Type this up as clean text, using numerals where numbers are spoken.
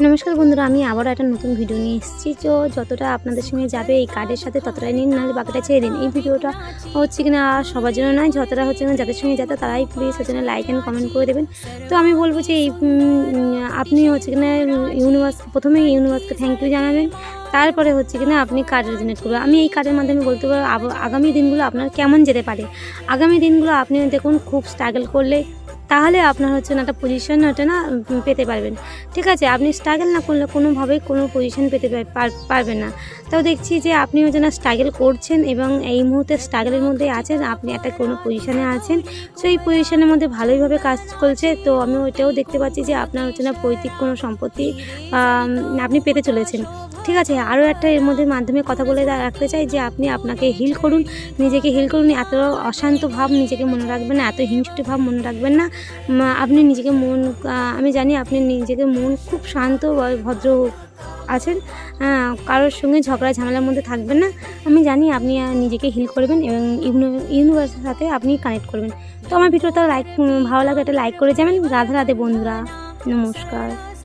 নমস্কার বন্ধুরা, আমি আবারও একটা নতুন ভিডিও নিয়ে এসেছি। তো যতটা আপনাদের সঙ্গে যাবে এই কার্ডের সাথে ততটাই নিন, নাহলে বাকিটা ছেড়ে দিন। এই ভিডিওটা হচ্ছে কিনা সবার জন্য নয়, যতটা হচ্ছে কিনা যাদের সঙ্গে যাতে তারাই প্লিজ হচ্ছে না লাইক অ্যান্ড কমেন্ট করে দেবেন। তো আমি বলবো যে আপনি হচ্ছে কিনা প্রথমে ইউনিভার্সকে থ্যাংক ইউ জানাবেন, তারপরে হচ্ছে কিনা আপনি কার্ড রেজনেট করবেন। আমি এই কার্ডের মাধ্যমে বলতে পারবো আগামী দিনগুলো আপনার কেমন যেতে পারে। আগামী দিনগুলো আপনি দেখুন খুব স্ট্রাগল করলে তাহলে আপনার হচ্ছে না একটা পজিশন ওটা না পেতে পারবেন। ঠিক আছে, আপনি স্ট্রাগল না করলে কোনোভাবেই কোনো পজিশন পেতে পারবেন না। তাও দেখছি যে আপনি হচ্ছে না স্ট্রাগল করছেন এবং এই মুহূর্তে স্ট্রাগলের মধ্যে আছেন, আপনি একটা কোনো পজিশনে আছেন। সো এই পজিশনের মধ্যে ভালোইভাবে কাজ করছে। তো আমি ওইটাও দেখতে পাচ্ছি যে আপনার হচ্ছে না পৈতৃক কোনো সম্পত্তি আপনি পেতে চলেছেন। ঠিক আছে, আরও একটা এর মধ্যে মাধ্যমে কথা বলে রাখতে চাই যে আপনি আপনাকে হিল করুন, নিজেকে হিল করুন। এত অশান্ত ভাব নিজেকে মনে রাখবেন না, এত হিংসুটে ভাব মনে রাখবেন না। আপনি নিজেকে আমি জানি আপনি নিজেকে খুব শান্ত ভদ্র আছেন, কারোর সঙ্গে ঝগড়া ঝামেলার মধ্যে থাকবেন না। আমি জানি আপনি নিজেকে হিল করবেন এবং ইউনিভার্সের সাথে আপনি কানেক্ট করবেন। তো আমার ভিডিওটা ভালো লাগে একটা লাইক করে যাবেন। রাধে রাধে বন্ধুরা, নমস্কার।